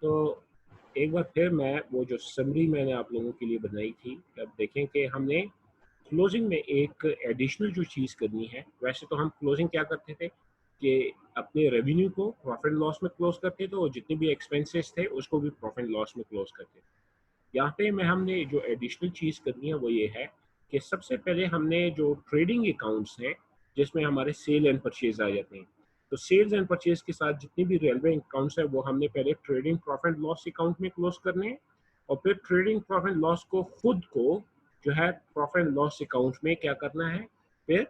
तो एक बार फिर मैं वो जो समरी मैंने आप लोगों के लिए बनाई थी, अब देखें कि हमने क्लोजिंग में एक एडिशनल जो चीज़ करनी है। वैसे तो हम क्लोजिंग क्या करते थे कि अपने रेवेन्यू को प्रॉफिट लॉस में क्लोज करते थे और जितने भी एक्सपेंसेस थे उसको भी प्रॉफिट लॉस में क्लोज करते थे। यहाँ पे मैं हमने जो एडिशनल चीज़ करनी है वो ये है कि सबसे पहले हमने जो ट्रेडिंग अकाउंट्स हैं जिसमें हमारे सेल एंड परचेज आ जाते हैं, तो सेल्स एंड परचेज के साथ जितनी भी रेलवे अकाउंट्स है वो हमने पहले ट्रेडिंग प्रॉफिट लॉस अकाउंट में क्लोज करने हैं और फिर ट्रेडिंग प्रॉफिट लॉस को खुद को जो है प्रॉफिट लॉस अकाउंट में क्या करना है, फिर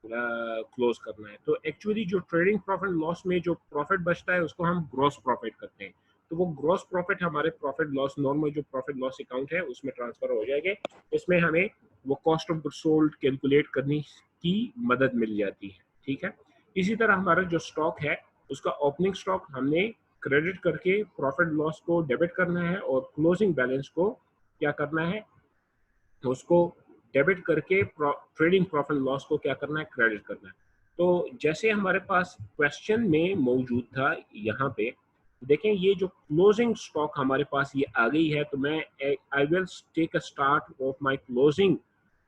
क्लोज करना है। तो एक्चुअली जो ट्रेडिंग प्रॉफिट लॉस में जो प्रॉफिट बचता है उसको हम ग्रॉस प्रॉफिट करते हैं। तो वो ग्रॉस प्रॉफिट हमारे प्रॉफिट लॉस नॉर्मल जो प्रॉफिट लॉस अकाउंट है उसमें ट्रांसफर हो जाएंगे। इसमें हमें वो cost of goods sold calculate करने की मदद मिल जाती है। ठीक है, इसी तरह हमारा जो स्टॉक है उसका ओपनिंग स्टॉक हमने क्रेडिट करके प्रॉफिट लॉस को डेबिट करना है और क्लोजिंग बैलेंस को क्या करना है, उसको डेबिट करके ट्रेडिंग प्रॉफिट लॉस को क्या करना है, क्रेडिट करना है। तो जैसे हमारे पास क्वेश्चन में मौजूद था यहाँ पे देखें, ये जो क्लोजिंग स्टॉक हमारे पास ये आ गई है, तो मैं I will take a start of my closing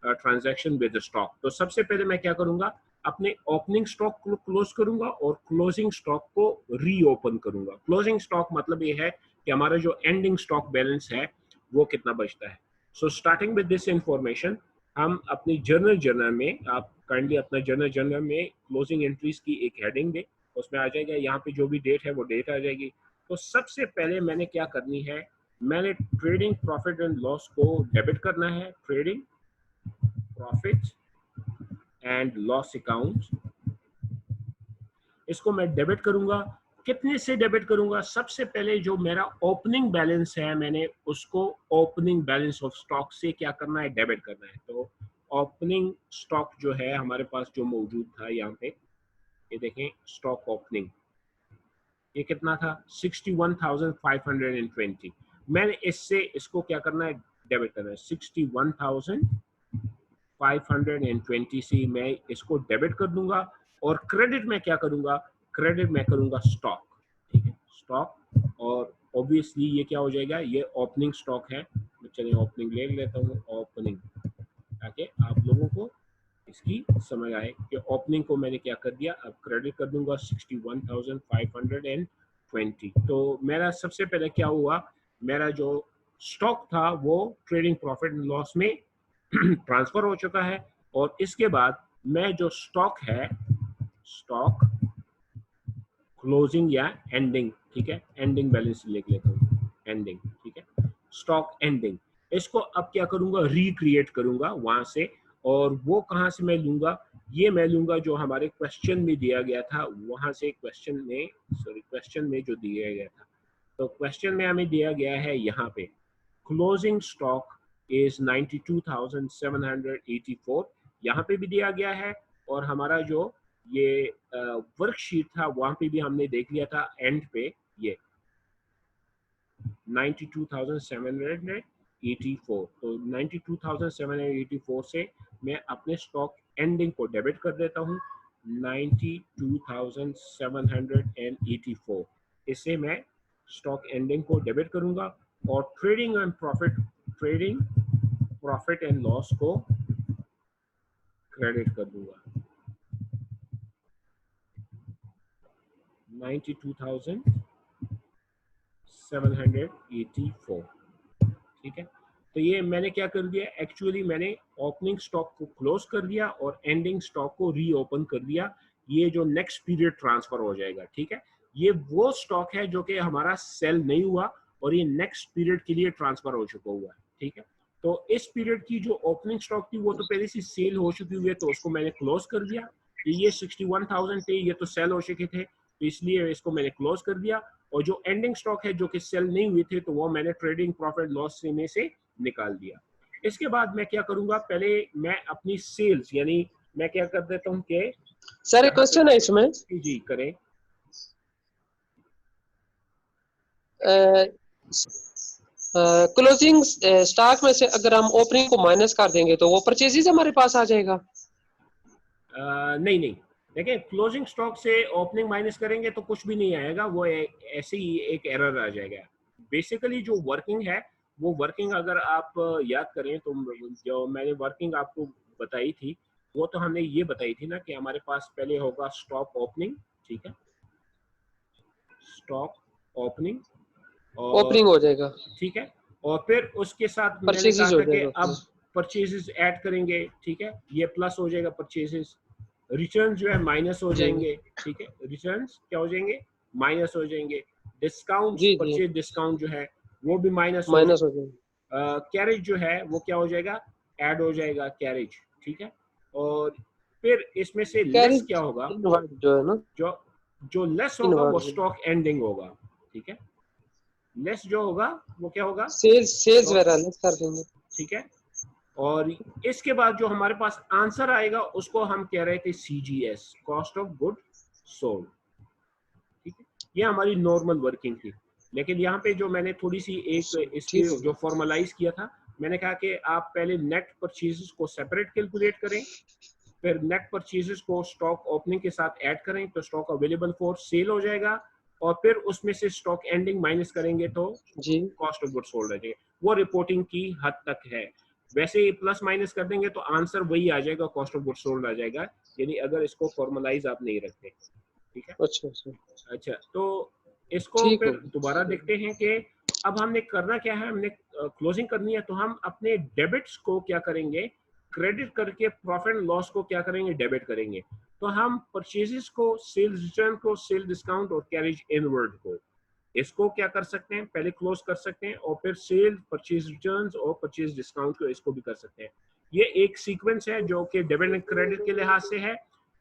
transaction with stock. तो सबसे पहले मैं क्या करूंगा, अपने ओपनिंग स्टॉक को क्लोज करूंगा और क्लोजिंग स्टॉक को रीओपन करूंगा। क्लोजिंग स्टॉक मतलब ये है कि हमारा जो एंडिंग स्टॉक बैलेंस है वो कितना बचता है। So starting with this information, हम अपनी जर्नल में, आप काइंडली अपना जर्नल में क्लोजिंग एंट्रीज की एक हेडिंग दें, उसमें आ जाएगा यहाँ पे जो भी डेट है वो डेट आ जाएगी। तो सबसे पहले मैंने क्या करनी है, मैंने ट्रेडिंग प्रॉफिट एंड लॉस को डेबिट करना है। Trading profit and loss account, इसको मैं डेबिट करूंगा। कितने से डेबिट करूंगा, सबसे पहले जो मेरा ओपनिंग बैलेंस है मैंने उसको ओपनिंग बैलेंस ऑफ स्टॉक से क्या करना है, डेबिट करना है। तो ओपनिंग स्टॉक जो है हमारे पास जो मौजूद था यहाँ पे, ये देखें स्टॉक ओपनिंग, ये कितना था 61,520। मैंने इससे इसको क्या करना है, डेबिट करना है। 61,520 से मैं इसको डेबिट कर दूंगा और क्रेडिट में क्या करूंगा, क्रेडिट में करूंगा स्टॉक। ठीक है, स्टॉक, और ऑब्वियसली ये क्या हो जाएगा, ये ओपनिंग स्टॉक है। चलिए ओपनिंग ले लेता हूँ, ओपनिंग, ताकि आप लोगों को इसकी समझ आए कि ओपनिंग को मैंने क्या कर दिया, अब क्रेडिट कर दूंगा 61,520। तो मेरा सबसे पहले क्या हुआ, मेरा जो स्टॉक था वो ट्रेडिंग प्रॉफिट लॉस में ट्रांसफर हो चुका है। और इसके बाद मैं जो स्टॉक है, स्टॉक क्लोजिंग या एंडिंग, ठीक है, एंडिंग बैलेंस लिख लेता हूँ, एंडिंग, ठीक है, स्टॉक एंडिंग, इसको अब क्या करूंगा, रिक्रिएट करूंगा वहां से। और वो कहाँ से मैं लूंगा, ये मैं लूंगा जो हमारे क्वेश्चन में दिया गया था वहां से, क्वेश्चन में जो दिया गया था। तो क्वेश्चन में हमें दिया गया है यहाँ पे क्लोजिंग स्टॉक इज 92,784, यहाँ पे भी दिया गया है। और हमारा जो ये वर्कशीट था वहां पे भी हमने देख लिया था एंड पे, ये 92,784। तो 92,784 से मैं अपने स्टॉक एंडिंग को डेबिट कर देता हूँ 92,784, इससे मैं स्टॉक एंडिंग को डेबिट करूंगा और ट्रेडिंग प्रॉफिट एंड लॉस को क्रेडिट कर दूंगा 92,784। ठीक है, तो ये मैंने क्या कर दिया, एक्चुअली मैंने ओपनिंग स्टॉक को क्लोज कर दिया और एंडिंग स्टॉक को रीओपन कर दिया। ये जो नेक्स्ट पीरियड ट्रांसफर हो जाएगा, ठीक है, ये वो स्टॉक है जो कि हमारा सेल नहीं हुआ और ये नेक्स्ट पीरियड के लिए ट्रांसफर हो चुका हुआ है। ठीक है, तो इस पीरियड की जो ओपनिंग स्टॉक थी वो तो पहले से सेल हो चुकी हुई है, तो उसको मैंने क्लोज कर दिया। ये 61,000 थे, ये तो सेल हो चुके थे, तो इसलिए इसको मैंने क्लोज कर दिया। और जो एंडिंग स्टॉक है जो कि सेल नहीं हुए थे, तो वो मैंने ट्रेडिंग प्रॉफिट लॉस में से निकाल दिया। इसके बाद मैं क्या करूंगा, पहले मैं अपनी सेल्स, यानी मैं क्या कर देता हूं कि सर एक क्वेश्चन है इसमें, जी करें। क्लोजिंग स्टॉक में से अगर हम ओपनिंग को माइनस कर देंगे तो वो परचेजेस हमारे पास आ जाएगा? नहीं नहीं, देखिए क्लोजिंग स्टॉक से ओपनिंग माइनस करेंगे तो कुछ भी नहीं आएगा, वो ऐसे ही एक एरर आ जाएगा। बेसिकली जो वर्किंग है वो वर्किंग अगर आप याद करें तो जो मैंने वर्किंग आपको बताई थी वो तो हमने ये बताई थी ना कि हमारे पास पहले होगा स्टॉक ओपनिंग, ठीक है, स्टॉक ओपनिंग, और ओपनिंग हो जाएगा, ठीक है, और फिर उसके साथ मैंने कहा परचेजेज हो था कि जाएगा। अब परचेजेस ऐड करेंगे, ठीक है, ये प्लस हो जाएगा परचेजेस, रिटर्न जो है माइनस हो जी जाएंगे, ठीक है, रिटर्न क्या हो जाएंगे, माइनस हो जाएंगे, डिस्काउंट जी जी, परचेज डिस्काउंट जो है वो भी माइनस हो माइनस हो जाएगा, जाएगा। कैरेज जो है वो क्या हो जाएगा, ऐड हो जाएगा कैरेज, ठीक है, और फिर इसमें से लेस क्या कैरेज होगा, इनवर्ड जो है ना, जो जो लेस होगा वो इनवर्ड स्टॉक एंडिंग होगा, ठीक है, लेस जो होगा वो क्या होगा, सेल्स स्टॉक, वगैरह लेस कर देंगे। ठीक है, और इसके बाद जो हमारे पास आंसर आएगा उसको हम कह रहे थे CGS, cost of good sold, ठीक है, ये हमारी नॉर्मल वर्किंग थी। लेकिन यहाँ पे जो मैंने थोड़ी सी एक इसकी ठीक हो जो गया। फॉर्मलाइज किया था, मैंने कहा कि आप पहले नेट परचेजेस को सेपरेट कैलकुलेट करें, फिर नेट परचेजेस को स्टॉक ओपनिंग के साथ ऐड करें तो स्टॉक अवेलेबल फॉर सेल हो जाएगा, और फिर उसमें से स्टॉक एंडिंग माइनस करेंगे तो जी कॉस्ट ऑफ गुड सोल्ड आ जाएगा। वो रिपोर्टिंग की हद तक है, वैसे ही प्लस माइनस कर देंगे तो आंसर वही आ जाएगा, कॉस्ट ऑफ गुड सोल्ड आ जाएगा, यानी अगर इसको फॉर्मलाइज आप नहीं रखते, ठीक है। अच्छा अच्छा, अच्छा, तो इसको ठीक हो फिर दोबारा गया। देखते हैं कि अब हमने करना क्या है, हमने क्लोजिंग करनी है, तो हम अपने डेबिट्स को क्या करेंगे, क्रेडिट करके प्रॉफिट एंड लॉस को क्या करेंगे, डेबिट करेंगे। तो हम परचेजेस को, सेल्स रिटर्न को, सेल डिस्काउंट और कैरेज इनवर्ड को, इसको क्या कर सकते हैं, पहले क्लोज कर सकते हैं और फिर सेल, परचेज रिटर्न्स और परचेज डिस्काउंट को इसको भी कर सकते हैं। ये एक सीक्वेंस है जो कि डेबिट एंड क्रेडिट के लिहाज से है।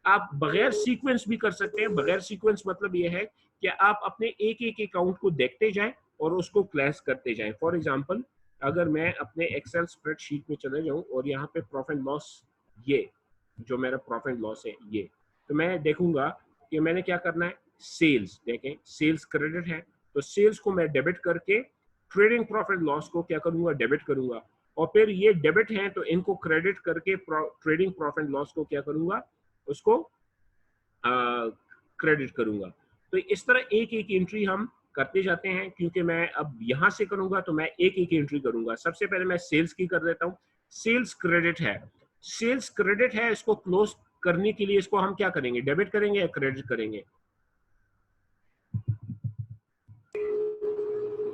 आप बगैर सीक्वेंस भी कर सकते हैं। बगैर सीक्वेंस मतलब ये है कि आप अपने एक एक अकाउंट को देखते जाएं और उसको क्लैश करते जाएं। फॉर एग्जांपल, अगर मैं अपने एक्सेल स्प्रेडशीट में चले जाऊं और यहाँ पे प्रॉफिट लॉस, ये जो मेरा प्रॉफिट लॉस है ये, तो मैं देखूंगा कि मैंने क्या करना है, सेल्स देखें, सेल्स क्रेडिट है तो सेल्स को मैं डेबिट करके ट्रेडिंग प्रॉफिट लॉस को क्या करूंगा, डेबिट करूंगा, और फिर ये डेबिट हैं तो इनको क्रेडिट करके ट्रेडिंग प्रॉफिट लॉस को क्या करूंगा, उसको क्रेडिट करूंगा। तो इस तरह एक एक एंट्री हम करते जाते हैं। क्योंकि मैं अब यहां से करूंगा तो मैं एक एक एंट्री करूंगा। सबसे पहले मैं सेल्स की कर देता हूं। सेल्स क्रेडिट है, सेल्स क्रेडिट है, इसको क्लोज करने के लिए इसको हम क्या करेंगे, डेबिट करेंगे या क्रेडिट करेंगे,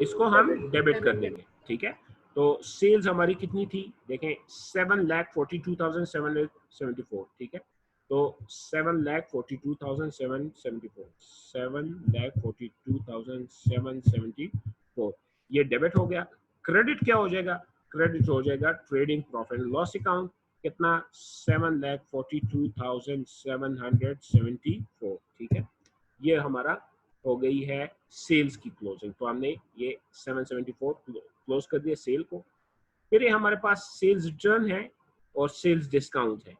इसको हम डेबिट कर देंगे, ठीक है। तो सेल्स हमारी कितनी थी, देखें 7,42,774, ठीक है। तो 7,42,774, 7,42,774 ये डेबिट हो गया। क्रेडिट क्या हो जाएगा, क्रेडिट हो जाएगा ट्रेडिंग प्रॉफिट लॉस अकाउंट, कितना, 7,42,774, ठीक है। ये हमारा हो गई है सेल्स की क्लोजिंग। तो हमने ये 774 क्लोज कर दिया सेल को। फिर ये हमारे पास सेल्स रिटर्न है और सेल्स डिस्काउंट है,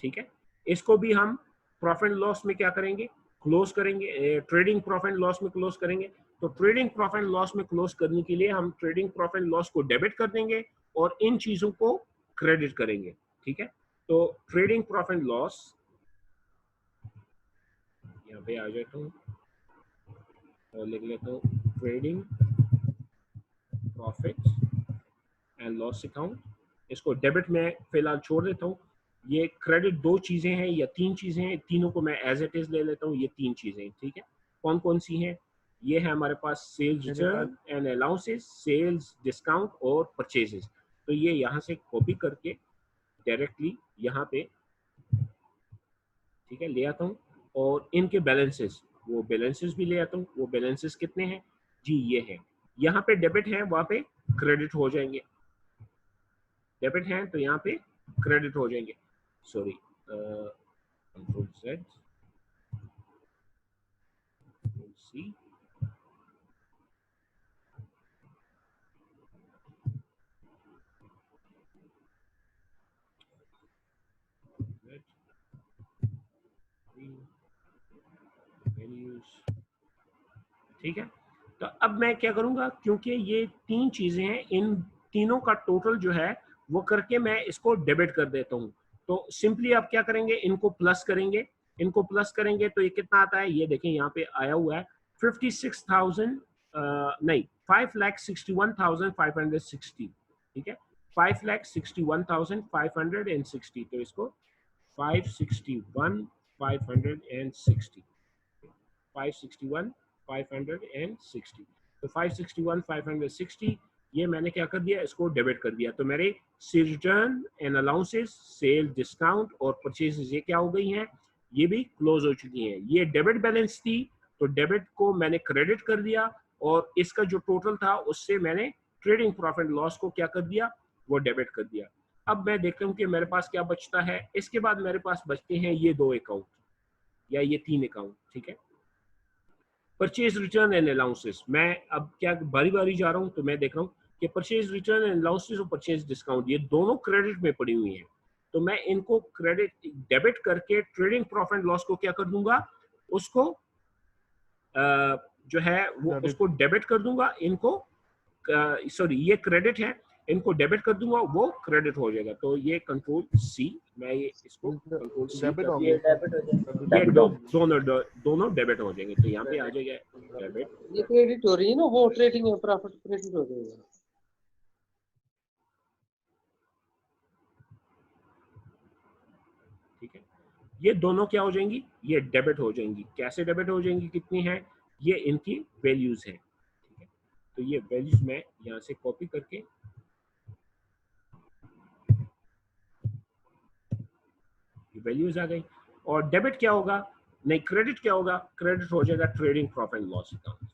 ठीक है। इसको भी हम प्रॉफिट लॉस में क्या करेंगे, क्लोज करेंगे, ट्रेडिंग प्रॉफिट लॉस में क्लोज करेंगे। तो ट्रेडिंग प्रॉफिट लॉस में क्लोज करने के लिए हम ट्रेडिंग प्रॉफिट लॉस को डेबिट कर देंगे और इन चीजों को क्रेडिट करेंगे, ठीक है। तो ट्रेडिंग प्रॉफिट लॉस, यहाँ पे आ जाता हूँ और लिख लेता हूँ trading profit and loss account, इसको डेबिट में फिलहाल छोड़ देता हूँ। ये क्रेडिट दो चीजें हैं या तीन चीजें हैं, तीनों को मैं एज इट इज ले लेता हूँ। ये तीन चीजें, ठीक है। कौन कौन सी हैं, ये है हमारे पास sales return and allowances, sales discount और परचेजेस। तो ये यहाँ से कॉपी करके डायरेक्टली यहाँ पे, ठीक है, ले आता हूँ। और इनके बैलेंसेस, वो बैलेंसेस भी ले आता हूँ। वो बैलेंसेस कितने हैं जी, ये है, यहाँ पे डेबिट है, वहां पे क्रेडिट हो जाएंगे, डेबिट हैं तो यहाँ पे क्रेडिट हो जाएंगे। Sorry, control Z, control C, ठीक है। तो अब मैं क्या करूंगा, क्योंकि ये तीन चीजें हैं, इन तीनों का टोटल जो है वो करके मैं इसको डेबिट कर देता हूँ। तो सिंपली आप क्या करेंगे, इनको प्लस करेंगे। इनको प्लस करेंगे तो ये कितना आता है, ये देखें यहाँ पे आया हुआ है 56,000 नहीं, 5,61,560, ठीक है, 5,61,560, तो इसको 561,560, 561,560, तो 561,560 ये मैंने क्या कर दिया, इसको डेबिट कर दिया। तो मेरे return and allowances, sale discount और परचेजेस ये क्या हो गई हैं, ये भी क्लोज हो चुकी हैं। ये डेबिट बैलेंस थी, तो डेबिट को मैंने क्रेडिट कर दिया और इसका जो टोटल था उससे मैंने ट्रेडिंग प्रॉफिट लॉस को क्या कर दिया, वो डेबिट कर दिया। अब मैं देखता हूँ कि मेरे पास क्या बचता है। इसके बाद मेरे पास बचते हैं ये 2 अकाउंट या ये 3 अकाउंट, ठीक है। परचेज रिटर्न एंड अलाउंसेस, मैं अब क्या बारी बारी जा रहा हूँ, तो मैं देख रहा हूँ कि परचेज रिटर्न एंड अलाउंसेस और परचेज डिस्काउंट ये दोनों क्रेडिट में पड़ी हुई हैं। तो मैं इनको क्रेडिट डेबिट करके ट्रेडिंग प्रॉफिट लॉस को क्या कर दूंगा, उसको जो है वो उसको डेबिट कर दूंगा। इनको सॉरी ये क्रेडिट है, इनको डेबिट कर दूंगा, वो क्रेडिट हो जाएगा। तो ये कंट्रोल सी, मैं ये इसको कंट्रोल सी डेबिट कर, हो ये गया। डेबिट हो जाएगा। ये दोनों डेबिट हो जाएंगे। तो यहाँ पे आ जाएगा डेबिट, ये क्रेडिट हो रही है ना, वो ट्रेडिंग में प्रॉफिट क्रेडिट हो जाएगा। ठीक है। ये दोनों क्या हो जाएंगी, ये डेबिट हो जाएंगी। कैसे डेबिट हो जाएंगी, कितनी है, ये इनकी वैल्यूज है, ठीक है। तो ये वैल्यूज मैं यहाँ से कॉपी करके, ये वैल्यूज आ गई। और डेबिट क्या होगा, नहीं क्रेडिट क्या होगा, क्रेडिट हो जाएगा ट्रेडिंग प्रॉफिट लॉस अकाउंट,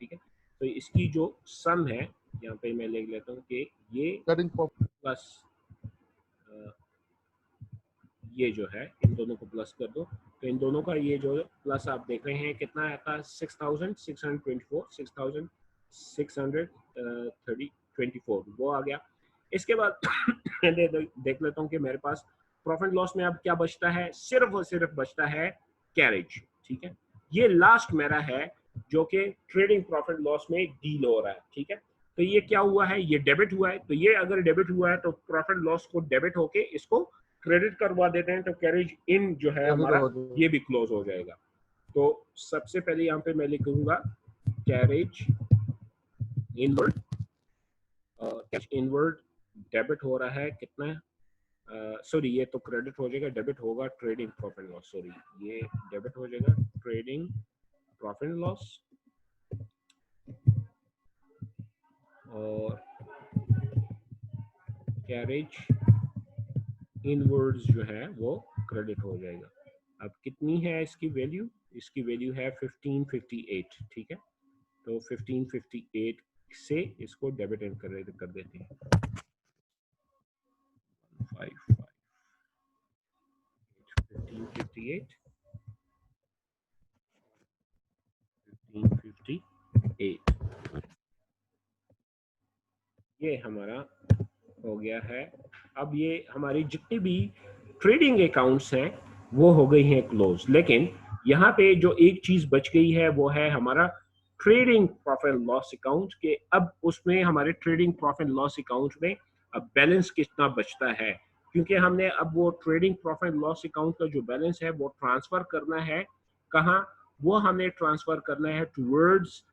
ठीक है। तो इसकी जो सम है, यहाँ पे मैं लिख लेता हूँ कि ये ट्रेडिंग प्रॉफिट प्लस ये जो है, इन दोनों को प्लस कर दो। तो इन दोनों का ये जो प्लस आप देख रहे हैं कितना आता है, 6,624, 6,624 वो आ गया। इसके बाद देख लेता हूँ कि मेरे पास प्रॉफिट लॉस में अब क्या बचता है, सिर्फ और सिर्फ बचता है कैरेज, ठीक है। ये लास्ट मेरा है जो कि ट्रेडिंग प्रॉफिट लॉस में डील हो रहा है, ठीक है। तो ये क्या हुआ है, ये डेबिट हुआ है। तो ये अगर डेबिट हुआ है तो प्रॉफिट लॉस को डेबिट होके इसको क्रेडिट करवा देते हैं, तो कैरेज इन जो है हमारा ये भी क्लोज हो जाएगा। तो सबसे पहले यहाँ पे मैं लिखूंगा carriage inward, cash inward debit हो रहा है कितना, सॉरी ये तो क्रेडिट हो जाएगा, डेबिट होगा ट्रेडिंग प्रॉफिट लॉस, सॉरी ये डेबिट हो जाएगा ट्रेडिंग प्रॉफिट लॉस, और कैरेज इनवर्ड्स जो है वो क्रेडिट हो जाएगा। अब कितनी है इसकी वैल्यू, इसकी वैल्यू है 1558, ठीक है। तो 1558 से इसको डेबिट एंड कर देते हैं, 1558 ये हमारा हो गया है। अब ये हमारी जितनी भी ट्रेडिंग अकाउंट्स हैं वो हो गई हैं क्लोज, लेकिन यहाँ पे जो एक चीज बच गई है वो है हमारा ट्रेडिंग प्रॉफिट लॉस अकाउंट के। अब उसमें हमारे ट्रेडिंग प्रॉफिट लॉस अकाउंट में अब बैलेंस कितना बचता है, क्योंकि हमने अब वो ट्रेडिंग प्रॉफिट लॉस अकाउंट का जो बैलेंस है वो ट्रांसफर करना है कहाँ, वो हमें ट्रांसफर करना है टूवर्ड्स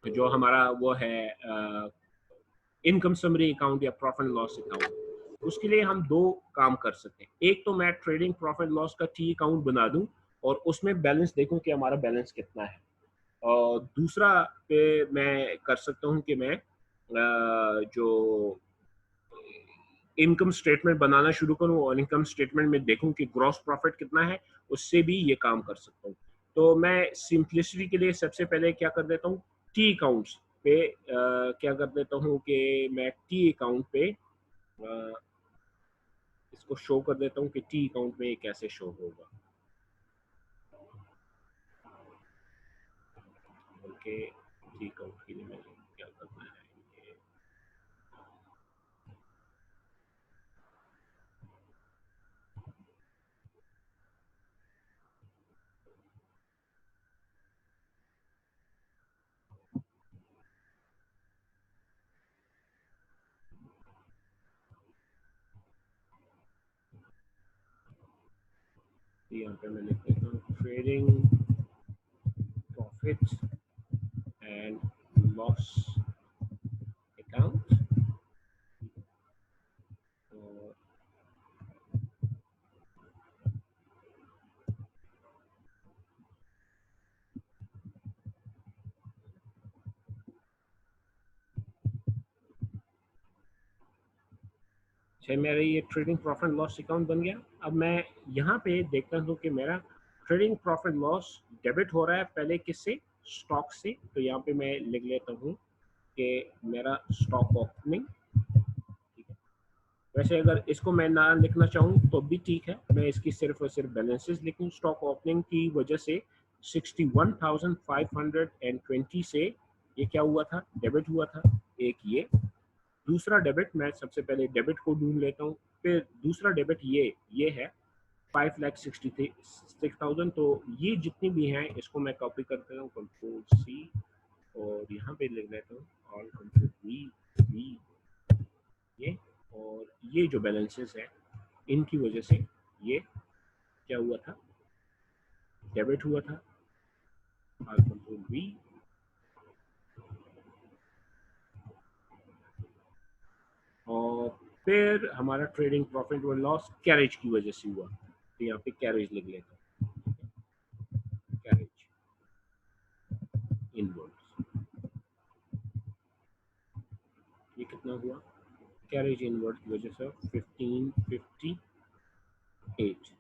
जो हमारा वो है इनकम समरी अकाउंट या प्रॉफिट लॉस अकाउंट। उसके लिए हम दो काम कर सकते हैं। एक तो मैं ट्रेडिंग प्रॉफिट लॉस का टी अकाउंट बना दूं और उसमें बैलेंस देखूं कि हमारा बैलेंस कितना है, और दूसरा पे मैं कर सकता हूं कि मैं जो इनकम स्टेटमेंट बनाना शुरू करूं और इनकम स्टेटमेंट में देखूं कि ग्रॉस प्रॉफिट कितना है, उससे भी ये काम कर सकता हूं। तो मैं सिंपलिसिटी के लिए सबसे पहले क्या कर देता हूं, टी अकाउंट्स पे क्या कर देता हूं कि मैं टी अकाउंट पे इसको शो कर देता हूं कि टी अकाउंट में ये कैसे शो होगा। ओके, टी अकाउंट के लिए मैंने क्या करना है, यहाँ पे मैं लिख देता हूँ trading profit and loss account. अच्छा, मेरा ये ट्रेडिंग प्रॉफिट लॉस अकाउंट बन गया। अब मैं यहाँ पे देखता हूँ कि मेरा ट्रेडिंग प्रॉफिट लॉस डेबिट हो रहा है पहले किससे, स्टॉक से। तो यहाँ पे मैं लिख लेता हूँ कि मेरा स्टॉक ओपनिंग, ठीक है। वैसे अगर इसको मैं ना लिखना चाहूँ तो भी ठीक है, मैं इसकी सिर्फ और सिर्फ बैलेंसेस लिखूँ। स्टॉक ओपनिंग की वजह से 61,520 से ये क्या हुआ था, डेबिट हुआ था। एक ये दूसरा डेबिट, मैं सबसे पहले डेबिट को ढूंढ लेता हूँ। फिर दूसरा डेबिट ये है 5,63,6,000। तो ये जितनी भी हैं इसको मैं कॉपी कर देता हूँ, कंट्रोल सी, और यहाँ पे लिख लेता हूँ ऑल कंट्रोल वी ये। और ये जो बैलेंसेस है इनकी वजह से ये क्या हुआ था, डेबिट हुआ था, ऑल कंट्रोल वी। और फिर हमारा ट्रेडिंग प्रॉफिट और लॉस कैरेज की वजह से हुआ, तो यहाँ पे कैरेज लिख लेता हूँ, कैरेज इनवर्ड्स। ये कितना हुआ, कैरेज इनवर्ड की वजह से 1558।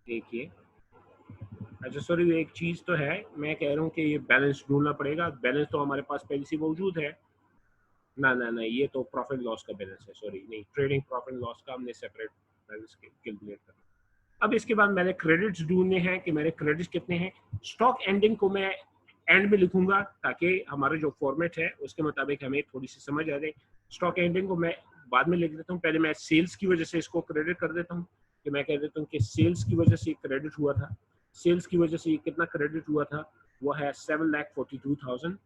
देखिए, अच्छा सॉरी, एक चीज़ तो है, मैं कह रहा हूँ कि ये बैलेंस ढूंढना पड़ेगा। बैलेंस तो हमारे पास पहले से मौजूद है ना, ना ना, ये तो प्रॉफिट लॉस का बैलेंस है, सॉरी नहीं, ट्रेडिंग प्रॉफिट लॉस का हमने सेपरेट बैलेंस कैलकुलेट करना। अब इसके बाद मैंने क्रेडिट्स ढूंढने हैं कि मेरे क्रेडिट्स कितने हैं। स्टॉक एंडिंग को मैं एंड में लिखूंगा ताकि हमारा जो फॉर्मेट है उसके मुताबिक हमें थोड़ी सी समझ आ जाए। स्टॉक एंडिंग को मैं बाद में लिख देता हूँ, पहले मैं सेल्स की वजह से इसको क्रेडिट कर देता हूँ कि मैं कह देता हूँ कि सेल्स की वजह से क्रेडिट हुआ था। सेल्स की वजह से कितना क्रेडिट हुआ था, वो है 7,42,000,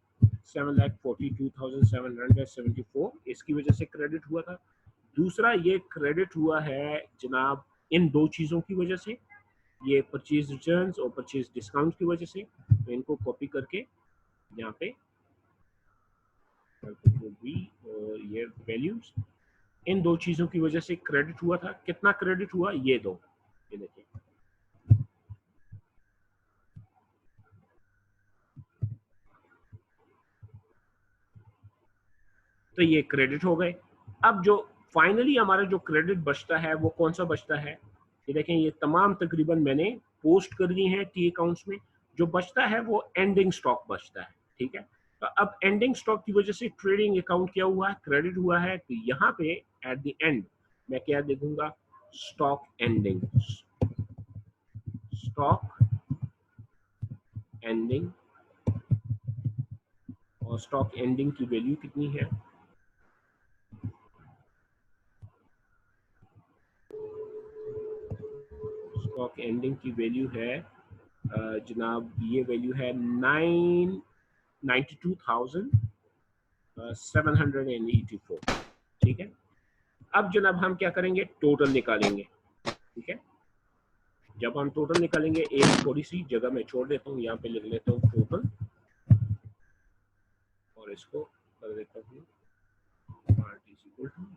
7,42,774, इसकी वजह से क्रेडिट हुआ था। दूसरा ये क्रेडिट हुआ है जनाब इन दो चीज़ों की वजह से, ये परचेज रिटर्न्स और परचेज डिस्काउंट की वजह से। तो इनको कॉपी करके यहाँ पे और ये वैल्यूज, इन दो चीज़ों की वजह से क्रेडिट हुआ था। कितना क्रेडिट हुआ, ये दो, ये देखिए, तो ये क्रेडिट हो गए। अब जो फाइनली हमारा जो क्रेडिट बचता है वो कौन सा बचता है, ये देखें, ये तमाम तकरीबन मैंने पोस्ट कर दी हैं टी अकाउंट्स में। जो बचता है वो एंडिंग स्टॉक बचता है, ठीक है। तो अब एंडिंग स्टॉक की वजह से ट्रेडिंग अकाउंट क्या हुआ है, क्रेडिट हुआ है। तो यहाँ पे एट द एंड मैं क्या देखूंगा, स्टॉक एंडिंग, स्टॉक एंडिंग, और स्टॉक एंडिंग की वैल्यू कितनी है, स्टॉक एंडिंग की वैल्यू है जनाब, ये वैल्यू है 92,784, ठीक है। अब जनाब हम क्या करेंगे, टोटल निकालेंगे, ठीक है। जब हम टोटल निकालेंगे, एक थोड़ी सी जगह मैं छोड़ देता हूँ, यहाँ पे लिख लेता हूँ टोटल, और इसको कर देता हूँ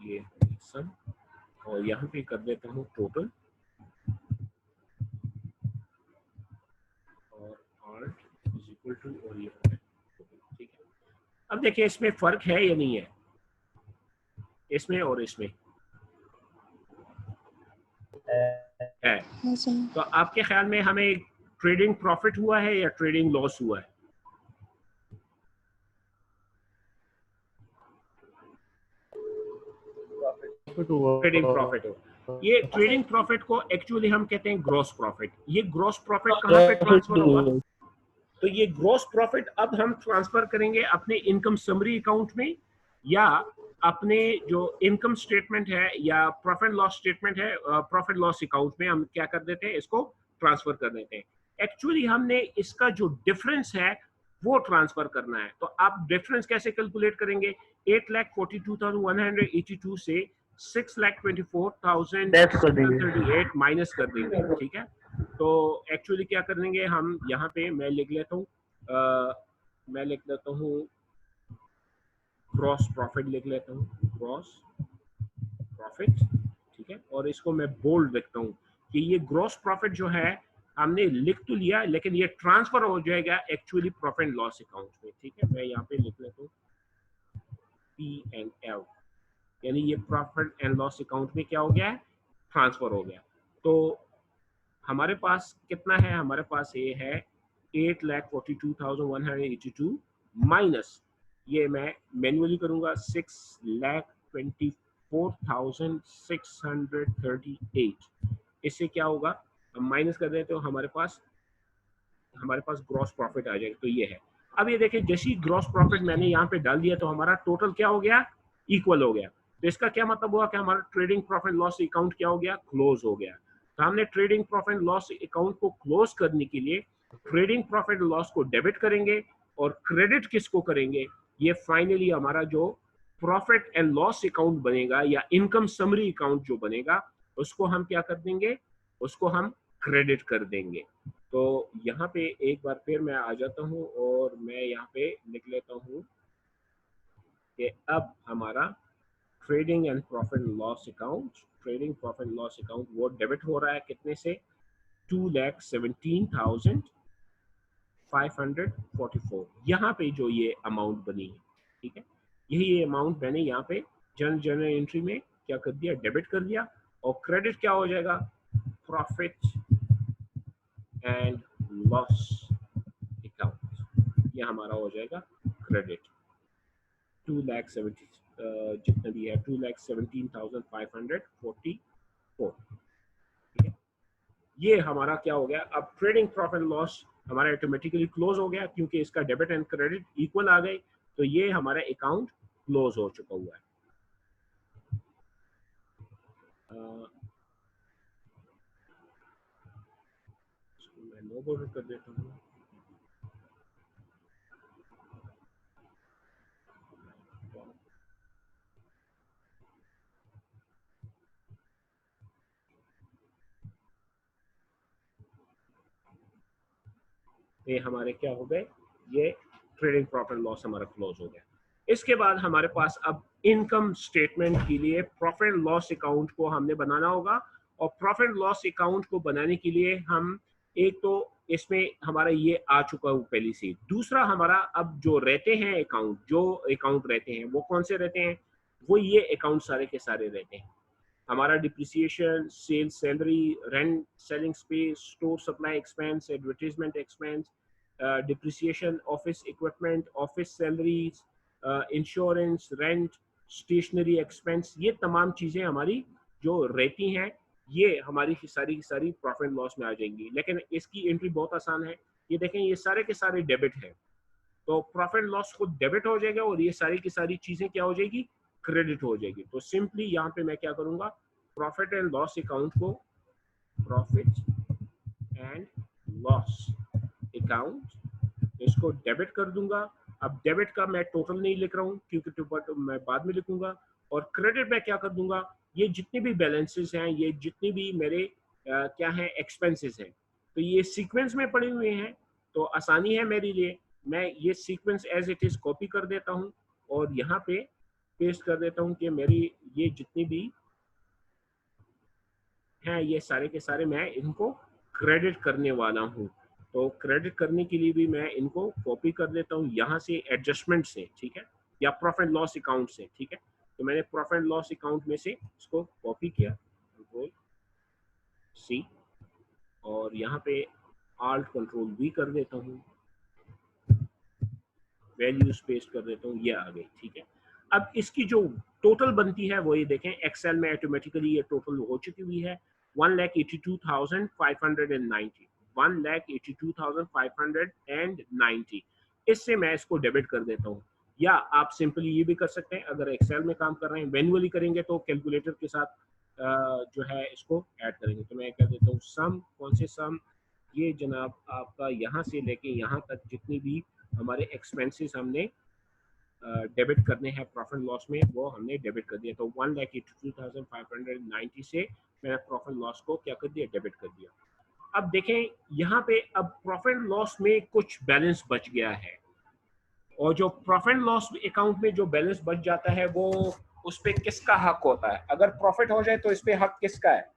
ये सम, और यहाँ पे कर देता हूँ टोटल, और आर्ट इज इक्वल टू, और ये हो गया, ठीक है। अब देखिए इसमें फर्क है या नहीं है, इसमें और इसमें है। तो आपके ख्याल में हमें ट्रेडिंग प्रॉफिट हुआ है या ट्रेडिंग लॉस हुआ है, ट्रेडिंग प्रॉफिट हो। ये ट्रेडिंग प्रॉफिट को एक्चुअली हम कहते हैं ग्रॉस प्रॉफिट। ये ग्रॉस प्रॉफिट कहाँ पे ट्रांसफर होगा, तो ये ग्रॉस प्रॉफिट अब हम ट्रांसफर करेंगे अपने इनकम समरी अकाउंट में, या अपने जो इनकम स्टेटमेंट है या प्रॉफिट लॉस स्टेटमेंट है, प्रॉफिट लॉस अकाउंट में हम क्या कर देते हैं, इसको ट्रांसफर कर देते हैं। एक्चुअली हमने इसका जो डिफरेंस है वो ट्रांसफर करना है। तो आप डिफरेंस कैसे कैलकुलेट करेंगे, 8,42,182 से 6,24,638 माइनस कर देंगे, ठीक है। तो एक्चुअली क्या करेंगे हम, यहाँ पे मैं लिख लेता हूँ मैं लिख लेता हूँ ग्रॉस प्रॉफिट, लिख लेता हूँ ग्रॉस प्रॉफिट, ठीक है। और इसको मैं बोल्ड लिखता हूँ कि ये ग्रॉस प्रॉफिट जो है हमने लिख तो लिया, लेकिन ये ट्रांसफर हो जाएगा actually profit and loss account में, ठीक है। मैं यहाँ पे लिख लेता हूँ P&L, यानी ये प्रॉफिट एंड लॉस अकाउंट में क्या हो गया है, ट्रांसफर हो गया। तो हमारे पास कितना है, हमारे पास ये है 8,42,182 माइनस, ये मैं मैन्युअली करूंगा 6,24,638। इससे क्या होगा, हम माइनस कर दें तो हमारे पास ग्रॉस प्रॉफिट आ जाएगा। तो ये है। अब ये देखिए, जैसे ही ग्रॉस प्रॉफिट मैंने यहाँ पे डाल दिया तो हमारा टोटल क्या हो गया, इक्वल हो गया। तो इसका क्या मतलब हुआ कि हमारा ट्रेडिंग प्रॉफिट लॉस अकाउंट क्या हो गया, क्लोज हो गया। तो हमने ट्रेडिंग प्रॉफिट लॉस अकाउंट को क्लोज करने के लिए ट्रेडिंग प्रॉफिट लॉस को डेबिट करेंगे और क्रेडिट किसको करेंगे, ये फाइनली हमारा जो प्रॉफिट एंड लॉस अकाउंट बनेगा या इनकम समरी अकाउंट जो बनेगा, उसको हम क्या कर देंगे, उसको हम क्रेडिट कर देंगे। तो यहाँ पे एक बार फिर मैं आ जाता हूँ और मैं यहाँ पे लिख लेता हूँ कि अब हमारा trading and profit loss account, trading profit loss account वो डेबिट हो रहा है कितने से, 2,17,544। यहाँ पे जो ये अमाउंट बनी है, ठीक है, यही अमाउंट मैंने यहाँ पे जनरल एंट्री में क्या कर दिया, डेबिट कर दिया। और क्रेडिट क्या हो जाएगा, प्रॉफिट एंड लॉस अकाउंट, ये हमारा हो जाएगा क्रेडिट 2,70,000 जितना भी है 2,17,544, ठीक है। ये हमारा क्या हो गया, अब ट्रेडिंग प्रॉफिट लॉस हमारा ऑटोमेटिकली क्लोज हो गया क्योंकि इसका डेबिट एंड क्रेडिट इक्वल आ गए। तो ये हमारा अकाउंट क्लोज हो चुका हुआ है। मैं नो बॉर्डर कर देता हूँ। ये हमारे क्या हो गए, ये ट्रेडिंग प्रॉफिट लॉस हमारा क्लोज हो गया। इसके बाद हमारे पास अब इनकम स्टेटमेंट के लिए प्रॉफिट लॉस अकाउंट को हमने बनाना होगा। और प्रॉफिट लॉस अकाउंट को बनाने के लिए हम एक तो इसमें हमारा ये आ चुका हूँ पहले से। दूसरा हमारा अब जो रहते हैं अकाउंट, जो अकाउंट रहते हैं वो कौन से रहते हैं, वो ये अकाउंट सारे के सारे रहते हैं। हमारा depreciation, sales salary, rent, selling space, store supply expense, advertisement expense, depreciation, office equipment, office salaries, insurance, rent, stationery expense, ये तमाम चीज़ें हमारी जो रहती हैं ये हमारी की सारी प्रॉफिट लॉस में आ जाएंगी। लेकिन इसकी एंट्री बहुत आसान है। ये देखें, ये सारे के सारे डेबिट है, तो प्रॉफिट लॉस को डेबिट हो जाएगा और ये सारी की सारी चीजें क्या हो जाएगी, क्रेडिट हो जाएगी। तो सिंपली यहाँ पे मैं क्या करूंगा, प्रॉफिट एंड लॉस अकाउंट को प्रॉफिट एंड लॉस अकाउंट इसको डेबिट कर दूंगा। अब डेबिट का मैं टोटल नहीं लिख रहा हूँ क्योंकि टोटल मैं बाद में लिखूंगा। और क्रेडिट में क्या कर दूंगा, ये जितने भी बैलेंसेस हैं, ये जितने भी मेरे क्या है एक्सपेंसेस हैं, तो ये सीक्वेंस में पड़े हुए हैं। तो आसानी है मेरे लिए, मैं ये sequence as it is copy कर देता हूँ और यहाँ पे पेस्ट कर देता हूँ कि मेरी ये जितनी भी हैं ये सारे के सारे मैं इनको क्रेडिट करने वाला हूँ। तो क्रेडिट करने के लिए भी मैं इनको कॉपी कर देता हूँ यहाँ से एडजस्टमेंट से, ठीक है, या प्रॉफिट लॉस अकाउंट से, ठीक है। तो मैंने प्रॉफिट लॉस अकाउंट में से इसको कॉपी किया, कंट्रोल सी, और यहाँ पे आल्ट कंट्रोल वी कर देता हूँ, वैल्यूज पेस्ट कर देता हूँ, ये आ गई, ठीक है। अब इसकी जो टोटल बनती है वो ये देखें, एक्सेल में ऑटोमेटिकली ये टोटल हो चुकी हुई है 1,82,590, 1,82,590। इससे मैं इसको डेबिट कर देता हूँ। या आप सिंपली ये भी कर सकते हैं, अगर एक्सेल में काम कर रहे हैं मैन्युअली करेंगे तो कैलकुलेटर के साथ जो है इसको ऐड करेंगे। तो मैं कह देता हूँ सम, कौन से सम, ये जनाब आपका यहाँ से लेके यहाँ तक जितनी भी हमारे एक्सपेंसेस हमने डेबिट करने हैं प्रॉफिट लॉस में, वो हमने डेबिट कर दिया। तो 1,82,590 से मैंने प्रॉफिट लॉस को क्या कर दिया, डेबिट कर दिया। अब देखें यहाँ पे अब प्रॉफिट लॉस में कुछ बैलेंस बच गया है। और जो प्रॉफिट लॉस अकाउंट में जो बैलेंस बच जाता है वो उस पे किसका हक होता है? अगर प्रॉफिट हो जाए तो इस पे हक किसका है?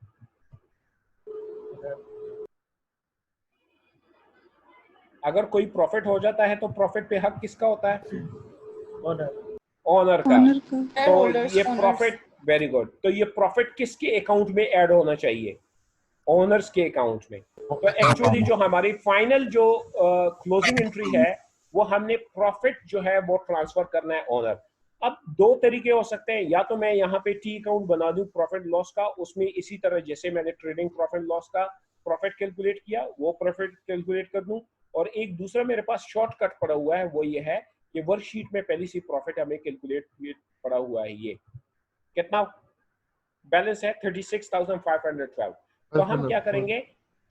अगर कोई प्रॉफिट हो जाता है तो प्रॉफिट पे हक किसका होता है? ओनर का। ओनर का। तो ये प्रॉफिट, वेरी गुड, तो ये प्रॉफिट किसके अकाउंट में ऐड होना चाहिए? ओनर्स के अकाउंट में। तो एक्चुअली जो हमारी फाइनल जो क्लोजिंग एंट्री है वो हमने प्रॉफिट जो है वो ट्रांसफर करना है ओनर। अब दो तरीके हो सकते हैं, या तो मैं यहाँ पे टी अकाउंट बना दूं प्रॉफिट लॉस का, उसमें इसी तरह जैसे मैंने ट्रेडिंग प्रॉफिट लॉस का प्रॉफिट कैलकुलेट किया वो प्रॉफिट कैलकुलेट कर दूं, और एक दूसरा मेरे पास शॉर्टकट पड़ा हुआ है, वो ये है कि वर्कशीट में पहले से प्रॉफिट हमें कैलकुलेट पड़ा हुआ है। ये कितना बैलेंस है? 36,512। तो हम क्या करेंगे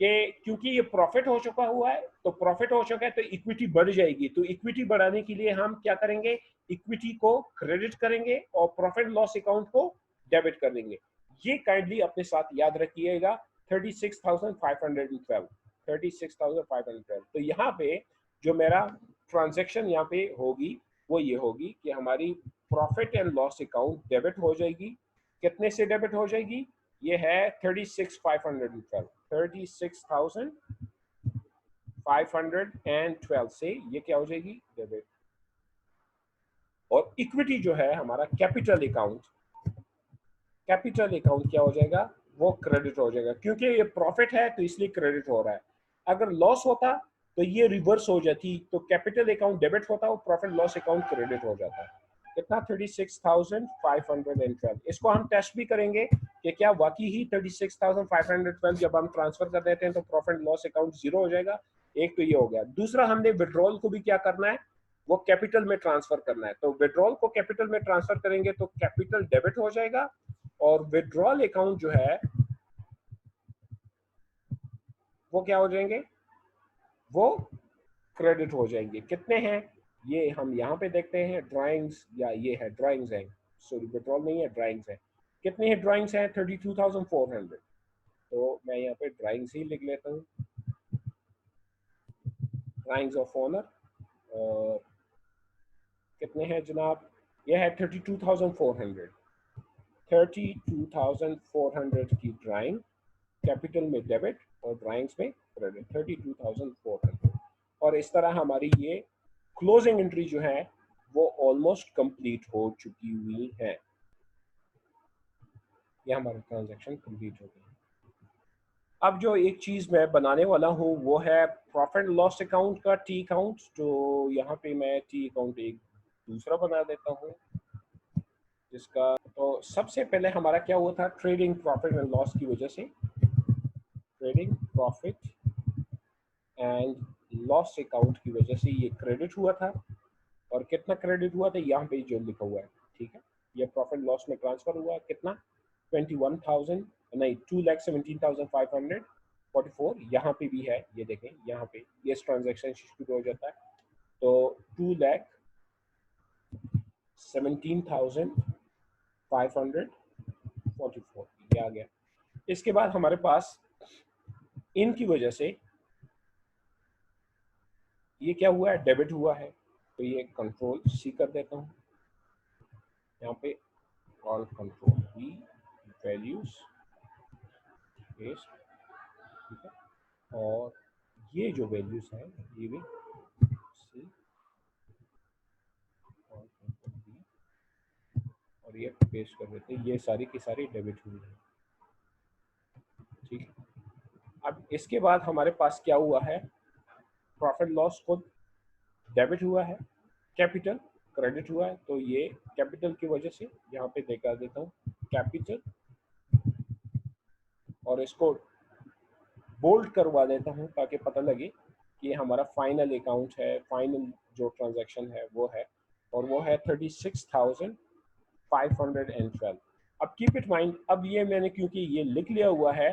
कि क्योंकि ये प्रॉफिट हो चुका हुआ है, तो प्रॉफिट हो चुका है तो इक्विटी बढ़ जाएगी, तो इक्विटी बढ़ाने के लिए हम क्या करेंगे? इक्विटी को क्रेडिट करेंगे और प्रॉफिट लॉस अकाउंट को डेबिट कर देंगे। ये काइंडली अपने साथ याद रखिएगा। 36,512, 36,512। तो यहाँ पे जो मेरा ट्रांजेक्शन यहाँ पे होगी वो ये होगी कि हमारी profit and loss account debit हो जाएगी। कितने से डेबिट हो जाएगी? ये है 36,512, 36,512 से ये क्या हो जाएगी? डेबिट। और इक्विटी जो है हमारा कैपिटल अकाउंट, कैपिटल अकाउंट क्या हो जाएगा? वो क्रेडिट हो जाएगा, क्योंकि ये प्रॉफिट है तो इसलिए क्रेडिट हो रहा है। अगर लॉस होता तो ये रिवर्स हो जाती, तो कैपिटल अकाउंट डेबिट होता और प्रॉफिट लॉस अकाउंट क्रेडिट हो जाता। कितना? 36,512। इसको हम टेस्ट भी करेंगे कि क्या वाकई ही 36,512 जब हम ट्रांसफर कर देते हैं तो प्रॉफिट लॉस अकाउंट जीरो हो जाएगा। एक तो ये हो गया। दूसरा, हमने विड्रॉल को भी क्या करना है? वो कैपिटल में ट्रांसफर करना है। तो विड्रॉल को कैपिटल में ट्रांसफर करेंगे तो कैपिटल डेबिट हो जाएगा और विड्रॉल अकाउंट जो है वो क्या हो जाएंगे? वो क्रेडिट हो जाएंगे। कितने हैं ये हम यहाँ पे देखते हैं, ड्राइंग्स, या ये है ड्राइंग्स है, सॉरी विड्रॉल नहीं है, ड्राइंग्स है। कितने हैं ड्राइंग्स हैं? 32,400। तो मैं यहाँ पे ड्राइंग्स ही लिख लेता हूँ, ड्राइंग्स ऑफ ओनर। और कितने हैं जनाब? ये है 32,400, 32,400 की ड्राइंग, कैपिटल में डेबिट और ड्राइंग्स में क्रेडिट, 32,400। और इस तरह हमारी ये क्लोजिंग एंट्री जो है वो ऑलमोस्ट कंप्लीट हो चुकी हुई है। ये हमारा ट्रांजैक्शन कंप्लीट हो गया। अब जो एक चीज मैं बनाने वाला हूँ वो है प्रॉफिट लॉस अकाउंट का टी अकाउंट। तो यहाँ पे मैं टी अकाउंट एक दूसरा बना देता हूँ जिसका, तो सबसे पहले हमारा क्या हुआ था? ट्रेडिंग प्रॉफिट एंड लॉस की वजह से, trading profit and loss account की वजह से ये क्रेडिट हुआ था। और कितना क्रेडिट हुआ था? यहाँ पे जो लिखा हुआ है, ठीक है। ये प्रॉफिट लॉस में ट्रांसफर हुआ कितना? 21,000 नहीं 2,17,544। यहाँ पे भी है, ये देखें यहाँ पे ये ट्रांजेक्शन शुरू हो जाता है। तो 2,17,544 ये आ गया। इसके बाद हमारे पास इनकी वजह से ये क्या हुआ है? डेबिट हुआ है। तो ये कंट्रोल सी कर देता हूँ यहाँ पे, ऑल कंट्रोल वी, वैल्यूज, ठीक है। और ये जो वैल्यूज है ये भी सी, ऑल कंट्रोल वी, और ये पेस्ट कर देते हैं। ये सारी की सारी डेबिट हुई है, ठीक है। अब इसके बाद हमारे पास क्या हुआ है? प्रॉफिट लॉस को डेबिट हुआ है, कैपिटल क्रेडिट हुआ है। तो ये कैपिटल की वजह से यहाँ पे दिखा देता हूँ कैपिटल, और इसको बोल्ड करवा देता हूँ ताकि पता लगे कि हमारा फाइनल अकाउंट है, फाइनल जो ट्रांजैक्शन है वो है, और वो है 36,512। अब कीप इट माइंड, अब ये मैंने क्योंकि ये लिख लिया हुआ है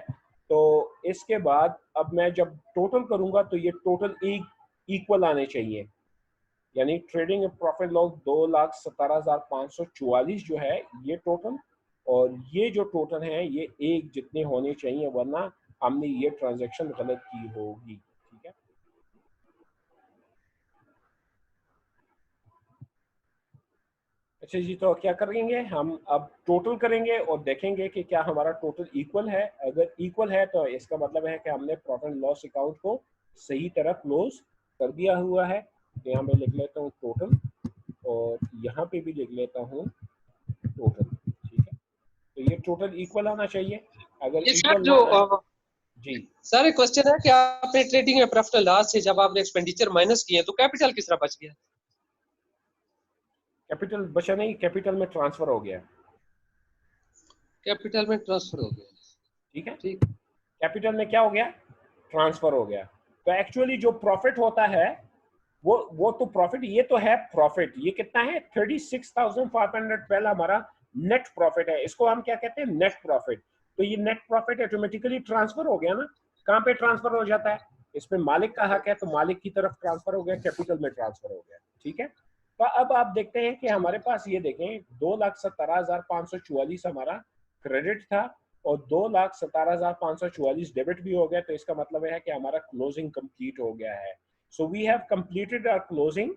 तो इसके बाद अब मैं जब टोटल करूंगा तो ये टोटल एक इक्वल आने चाहिए। यानी ट्रेडिंग प्रॉफिट लॉस 2,17,544 जो है ये टोटल, और ये जो टोटल है ये एक जितने होने चाहिए, वरना हमने ये ट्रांजैक्शन गलत की होगी, ठीक है। अच्छा जी, तो क्या करेंगे हम, अब टोटल करेंगे और देखेंगे कि क्या हमारा टोटल इक्वल है। अगर इक्वल है तो इसका मतलब है कि हमने प्रॉफिट एंड लॉस अकाउंट को सही तरह क्लोज कर दिया हुआ है। तो यहाँ मैं लिख लेता हूँ टोटल, और यहाँ पे भी लिख लेता हूँ टोटल। ठीक है, तो ये टोटल इक्वल आना चाहिए। अगर ये सर इक्वल जो ना आए, जी सर एक क्वेश्चन है कि आपने ट्रेडिंग में प्रॉफिट एंड लॉस से जब आपने एक्सपेंडिचर माइनस किए तो कैपिटल किस तरह बच गया? कैपिटल बचा नहीं, कैपिटल में ट्रांसफर हो गया। कैपिटल में ट्रांसफर हो गया। ठीक है, ठीक। कैपिटल में क्या हो गया, ट्रांसफर हो गया। तो एक्चुअली जो प्रॉफिट होता है वो तो प्रॉफिट, ये तो है प्रॉफिट, ये कितना है 36,512 हमारा नेट प्रॉफिट है। इसको हम क्या कहते हैं, नेट प्रॉफिट। तो ये नेट प्रॉफिट ऑटोमेटिकली ट्रांसफर हो गया ना। कहाँ पे ट्रांसफर हो जाता है, इसमें मालिक का हक है तो मालिक की तरफ ट्रांसफर हो गया, कैपिटल में ट्रांसफर हो गया। ठीक है, तो अब आप देखते हैं कि हमारे पास ये देखें 2,17,544 हमारा क्रेडिट था और 2,17,544 डेबिट भी हो गया। तो इसका मतलब है कि हमारा क्लोजिंग कंप्लीट हो गया है। So we have completed our closing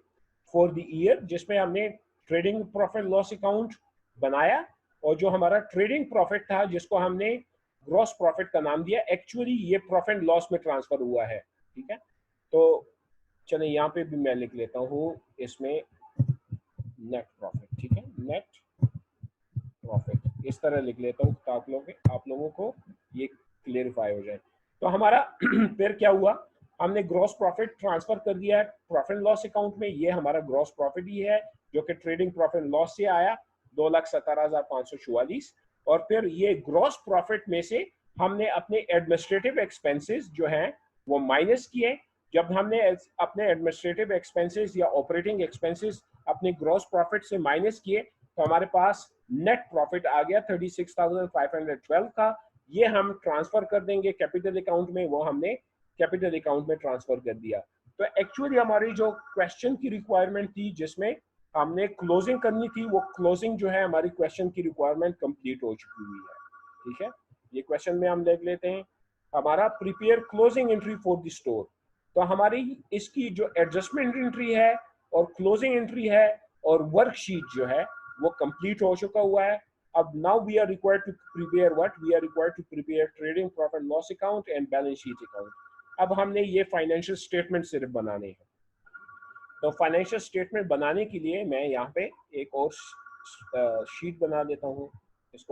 for the year, जिसमें हमने ट्रेडिंग प्रॉफिट लॉस अकाउंट बनाया, और जो हमारा ट्रेडिंग प्रॉफिट था जिसको हमने ग्रॉस प्रॉफिट का नाम दिया, एक्चुअली ये प्रॉफिट लॉस में ट्रांसफर हुआ है। ठीक है, तो चलिए यहाँ पे भी मैं लिख लेता हूँ इसमें नेट प्रॉफिट। ठीक है, नेट प्रॉफिट इस तरह लिख लेता हूँ ताकि आप लोगों को ये क्लियरिफाई हो जाए। तो हमारा फिर क्या हुआ, हमने ग्रॉस प्रॉफिट ट्रांसफर कर दिया है प्रॉफिट लॉस अकाउंट में। ये हमारा ग्रॉस प्रॉफिट ही है जो कि ट्रेडिंग प्रॉफिट लॉस से आया 2,17,544। और फिर ये ग्रॉस प्रॉफिट में से हमने अपने एडमिनिस्ट्रेटिव एक्सपेंसेस जो हैं वो माइनस किए। जब हमने अपने एडमिनिस्ट्रेटिव एक्सपेंसेस या ऑपरेटिंग एक्सपेंसेस अपने ग्रॉस प्रॉफिट से माइनस किए, तो हमारे पास नेट प्रॉफिट आ गया 36,512 का। ये हम ट्रांसफर कर देंगे कैपिटल अकाउंट में, वो हमने कैपिटल अकाउंट में ट्रांसफर कर दिया। तो एक्चुअली हमारी जो क्वेश्चन की रिक्वायरमेंट थी जिसमें हमने क्लोजिंग करनी थी, वो क्लोजिंग जो है हमारी क्वेश्चन की रिक्वायरमेंट कंप्लीट हो चुकी हुई है। ठीक है, ये क्वेश्चन में हम देख लेते हैं हमारा prepare closing entry for the store. तो हमारी इसकी जो एडजस्टमेंट एंट्री है और क्लोजिंग एंट्री है और वर्कशीट जो है वो कंप्लीट हो चुका हुआ है। अब now we are required to prepare what, we are required to prepare trading profit loss account and balance sheet account. अब हमने ये फाइनेंशियल स्टेटमेंट सिर्फ बनाने हैं। तो फाइनेंशियल स्टेटमेंट बनाने के लिए मैं यहाँ पे एक और शीट बना देता हूँ। इसको